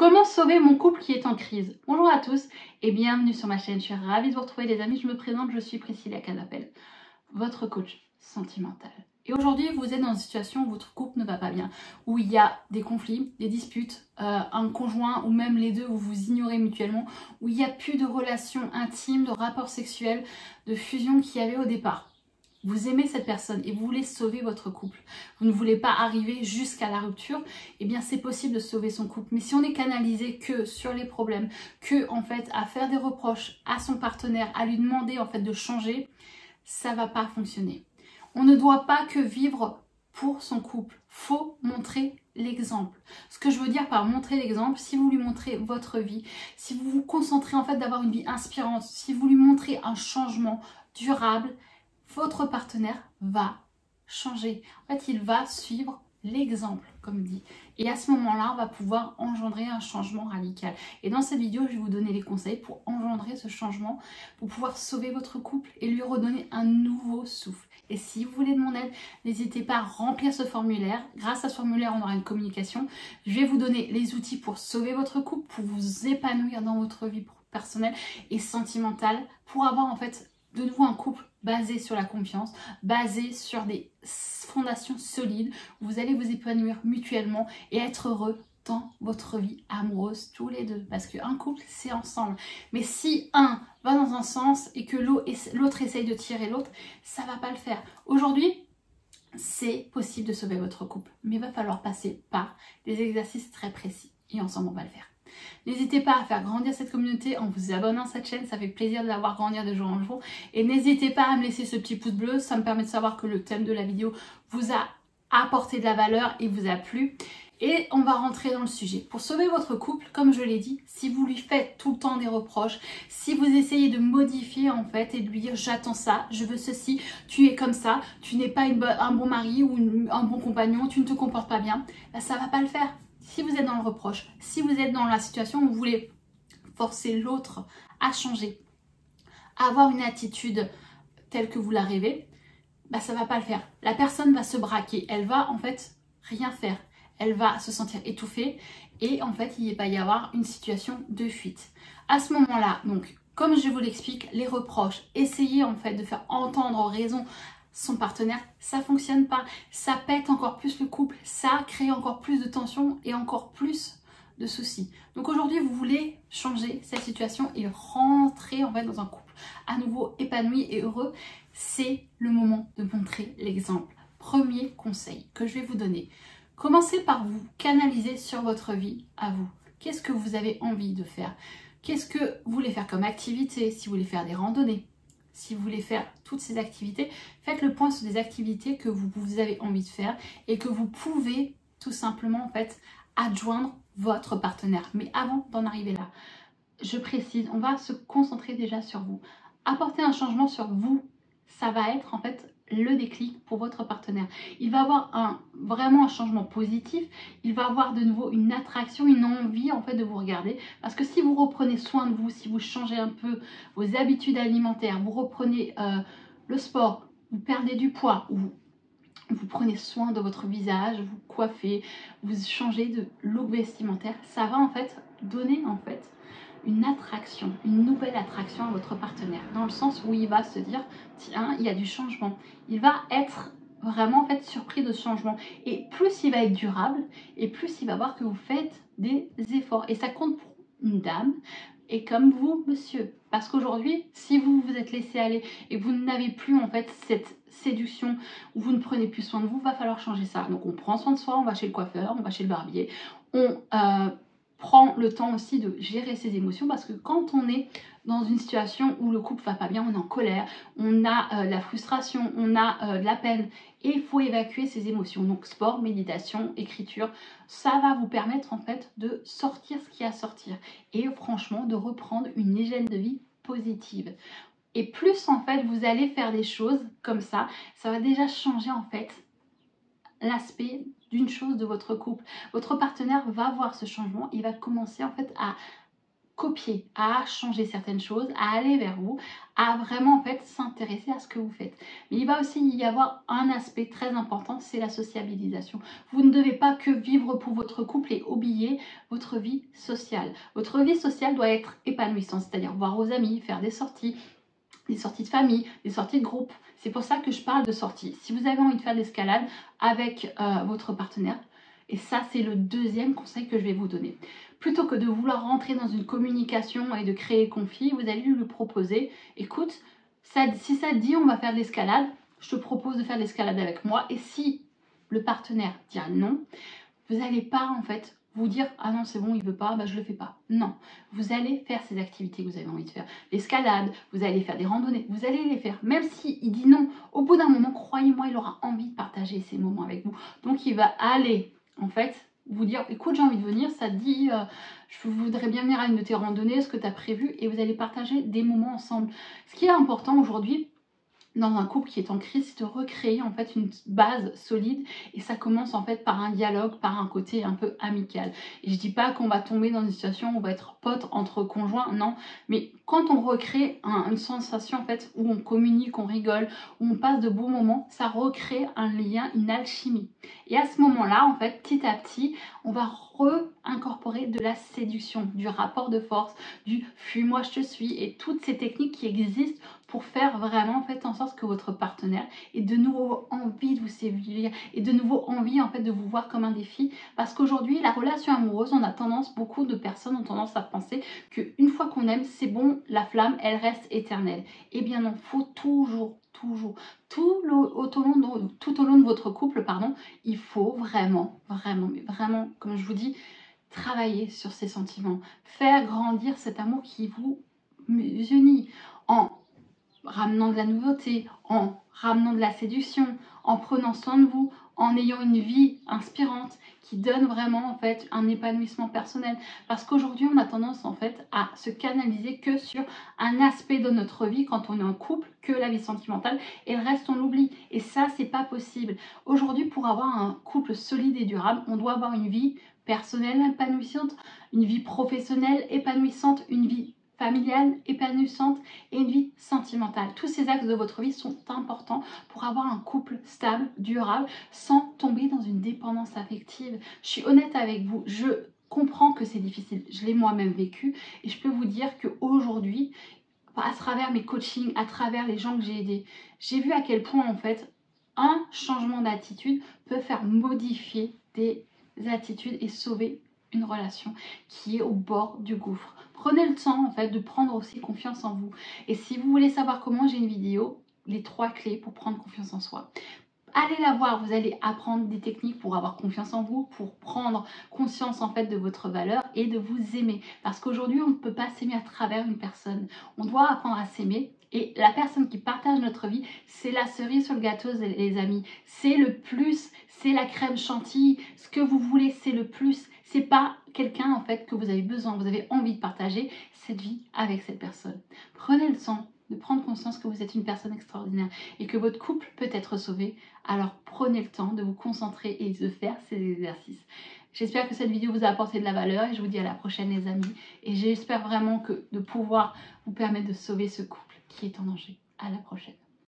Comment sauver mon couple qui est en crise? Bonjour à tous et bienvenue sur ma chaîne. Je suis ravie de vous retrouver les amis. Je me présente, je suis Priscilla Canapel, votre coach sentimental. Et aujourd'hui, vous êtes dans une situation où votre couple ne va pas bien, où il y a des conflits, des disputes, un conjoint ou même les deux où vous ignorez mutuellement, où il n'y a plus de relations intimes, de rapports sexuels, de fusion qu'il y avait au départ. Vous aimez cette personne et vous voulez sauver votre couple. Vous ne voulez pas arriver jusqu'à la rupture. Eh bien, c'est possible de sauver son couple. Mais si on est canalisé que sur les problèmes, que en fait à faire des reproches à son partenaire, à lui demander en fait de changer, ça va pas fonctionner. On ne doit pas que vivre pour son couple. Faut montrer l'exemple. Ce que je veux dire par montrer l'exemple, si vous lui montrez votre vie, si vous vous concentrez en fait d'avoir une vie inspirante, si vous lui montrez un changement durable, votre partenaire va changer. En fait, il va suivre l'exemple, comme dit. Et à ce moment-là, on va pouvoir engendrer un changement radical. Et dans cette vidéo, je vais vous donner les conseils pour engendrer ce changement, pour pouvoir sauver votre couple et lui redonner un nouveau souffle. Et si vous voulez de mon aide, n'hésitez pas à remplir ce formulaire. Grâce à ce formulaire, on aura une communication. Je vais vous donner les outils pour sauver votre couple, pour vous épanouir dans votre vie personnelle et sentimentale, pour avoir en fait de nouveau un couple basé sur la confiance, basé sur des fondations solides, où vous allez vous épanouir mutuellement et être heureux dans votre vie amoureuse tous les deux. Parce qu'un couple, c'est ensemble. Mais si un va dans un sens et que l'autre essaye de tirer l'autre, ça va pas le faire. Aujourd'hui, c'est possible de sauver votre couple. Mais il va falloir passer par des exercices très précis. Et ensemble, on va le faire. N'hésitez pas à faire grandir cette communauté en vous abonnant à cette chaîne, ça fait plaisir de la voir grandir de jour en jour. Et n'hésitez pas à me laisser ce petit pouce bleu, ça me permet de savoir que le thème de la vidéo vous a apporté de la valeur et vous a plu. Et on va rentrer dans le sujet. Pour sauver votre couple, comme je l'ai dit, si vous lui faites tout le temps des reproches, si vous essayez de modifier en fait et de lui dire j'attends ça, je veux ceci, tu es comme ça, tu n'es pas un bon mari ou un bon compagnon, tu ne te comportes pas bien, ben, ça ne va pas le faire. Si vous êtes dans le reproche, si vous êtes dans la situation où vous voulez forcer l'autre à changer, à avoir une attitude telle que vous la rêvez, bah ça ne va pas le faire. La personne va se braquer, elle va en fait rien faire. Elle va se sentir étouffée et en fait il va y avoir une situation de fuite. À ce moment-là, donc comme je vous l'explique, les reproches, essayez en fait de faire entendre raison son partenaire, ça fonctionne pas, ça pète encore plus le couple, ça crée encore plus de tension et encore plus de soucis. Donc aujourd'hui, vous voulez changer cette situation et rentrer en fait dans un couple à nouveau épanoui et heureux. C'est le moment de montrer l'exemple. Premier conseil que je vais vous donner. Commencez par vous canaliser sur votre vie à vous. Qu'est-ce que vous avez envie de faire? Qu'est-ce que vous voulez faire comme activité? Si vous voulez faire des randonnées, si vous voulez faire toutes ces activités, faites le point sur des activités que vous avez envie de faire et que vous pouvez tout simplement en fait adjoindre votre partenaire. Mais avant d'en arriver là, je précise, on va se concentrer déjà sur vous. Apporter un changement sur vous, ça va être en fait le déclic pour votre partenaire. Il va avoir vraiment un changement positif, il va avoir de nouveau une attraction, une envie en fait de vous regarder. Parce que si vous reprenez soin de vous, si vous changez un peu vos habitudes alimentaires, vous reprenez le sport, vous perdez du poids, ou vous prenez soin de votre visage, vous coiffez, vous changez de look vestimentaire, ça va en fait donner en fait une attraction, une nouvelle attraction à votre partenaire, dans le sens où il va se dire tiens, il y a du changement, il va être vraiment en fait surpris de ce changement, et plus il va être durable et plus il va voir que vous faites des efforts, et ça compte pour une dame et comme vous monsieur, parce qu'aujourd'hui si vous vous êtes laissé aller et vous n'avez plus en fait cette séduction où vous ne prenez plus soin de vous, va falloir changer ça. Donc on prend soin de soi, on va chez le coiffeur, on va chez le barbier, on prend le temps aussi de gérer ses émotions, parce que quand on est dans une situation où le couple va pas bien, on est en colère, on a de la frustration, on a de la peine, et il faut évacuer ses émotions. Donc sport, méditation, écriture, ça va vous permettre en fait de sortir ce qu'il y a à sortir et franchement de reprendre une hygiène de vie positive. Et plus en fait vous allez faire des choses comme ça va déjà changer en fait l'aspect d'une chose de votre couple. Votre partenaire va voir ce changement, il va commencer en fait à copier, à changer certaines choses, à aller vers vous, à vraiment en fait s'intéresser à ce que vous faites. Mais il va aussi y avoir un aspect très important, c'est la sociabilisation. Vous ne devez pas que vivre pour votre couple et oublier votre vie sociale. Votre vie sociale doit être épanouissante, c'est-à-dire voir vos amis, faire des sorties de famille, des sorties de groupe. C'est pour ça que je parle de sorties. Si vous avez envie de faire de l'escalade avec votre partenaire, et ça c'est le deuxième conseil que je vais vous donner. Plutôt que de vouloir rentrer dans une communication et de créer conflit, vous allez lui proposer, écoute, si ça te dit on va faire de l'escalade, je te propose de faire de l'escalade avec moi. Et si le partenaire dit non, vous n'allez pas en fait vous dire ah non c'est bon il veut pas, bah je le fais pas. Non, vous allez faire ces activités que vous avez envie de faire. L'escalade, vous allez faire des randonnées, vous allez les faire. Même s'il dit non, au bout d'un moment, croyez-moi, il aura envie de partager ces moments avec vous. Donc il va aller en fait vous dire écoute j'ai envie de venir, ça te dit je voudrais bien venir à une de tes randonnées, ce que tu as prévu, et vous allez partager des moments ensemble. Ce qui est important aujourd'hui dans un couple qui est en crise, c'est de recréer en fait une base solide, et ça commence en fait par un dialogue, par un côté un peu amical. Et je dis pas qu'on va tomber dans une situation où on va être potes entre conjoints, non, mais quand on recrée une sensation en fait où on communique, on rigole, où on passe de beaux moments, ça recrée un lien, une alchimie. Et à ce moment-là, en fait, petit à petit, on va incorporer de la séduction, du rapport de force, du fuis-moi je te suis, et toutes ces techniques qui existent pour faire vraiment en fait en sorte que votre partenaire ait de nouveau envie de vous séduire et de nouveau envie en fait de vous voir comme un défi. Parce qu'aujourd'hui, la relation amoureuse, on a tendance, beaucoup de personnes ont tendance à penser qu'une fois qu'on aime, c'est bon, la flamme, elle reste éternelle. Eh bien non, faut toujours tout au long de votre couple, pardon, il faut vraiment, comme je vous dis, travailler sur ces sentiments, faire grandir cet amour qui vous unit en ramenant de la nouveauté, en ramenant de la séduction, en prenant soin de vous, en ayant une vie inspirante qui donne vraiment en fait un épanouissement personnel. Parce qu'aujourd'hui on a tendance en fait à se canaliser que sur un aspect de notre vie quand on est en couple, que la vie sentimentale, et le reste on l'oublie. Et ça c'est pas possible. Aujourd'hui, pour avoir un couple solide et durable, on doit avoir une vie personnelle épanouissante, une vie professionnelle épanouissante, une vie familiale, épanouissante et une vie sentimentale. Tous ces axes de votre vie sont importants pour avoir un couple stable, durable, sans tomber dans une dépendance affective. Je suis honnête avec vous, je comprends que c'est difficile, je l'ai moi-même vécu, et je peux vous dire qu'aujourd'hui, à travers mes coachings, à travers les gens que j'ai aidés, j'ai vu à quel point en fait un changement d'attitude peut faire modifier des attitudes et sauver une relation qui est au bord du gouffre. Prenez le temps en fait de prendre aussi confiance en vous. Et si vous voulez savoir comment, j'ai une vidéo, les 3 clés pour prendre confiance en soi. Allez la voir, vous allez apprendre des techniques pour avoir confiance en vous, pour prendre conscience en fait de votre valeur et de vous aimer. Parce qu'aujourd'hui, on ne peut pas s'aimer à travers une personne. On doit apprendre à s'aimer. Et la personne qui partage notre vie, c'est la cerise sur le gâteau, les amis. C'est le plus, c'est la crème chantilly. Ce que vous voulez, c'est le plus. C'est pas quelqu'un en fait que vous avez besoin, vous avez envie de partager cette vie avec cette personne. Prenez le temps de prendre conscience que vous êtes une personne extraordinaire et que votre couple peut être sauvé. Alors prenez le temps de vous concentrer et de faire ces exercices. J'espère que cette vidéo vous a apporté de la valeur et je vous dis à la prochaine les amis. Et j'espère vraiment de pouvoir vous permettre de sauver ce couple qui est en danger. À la prochaine.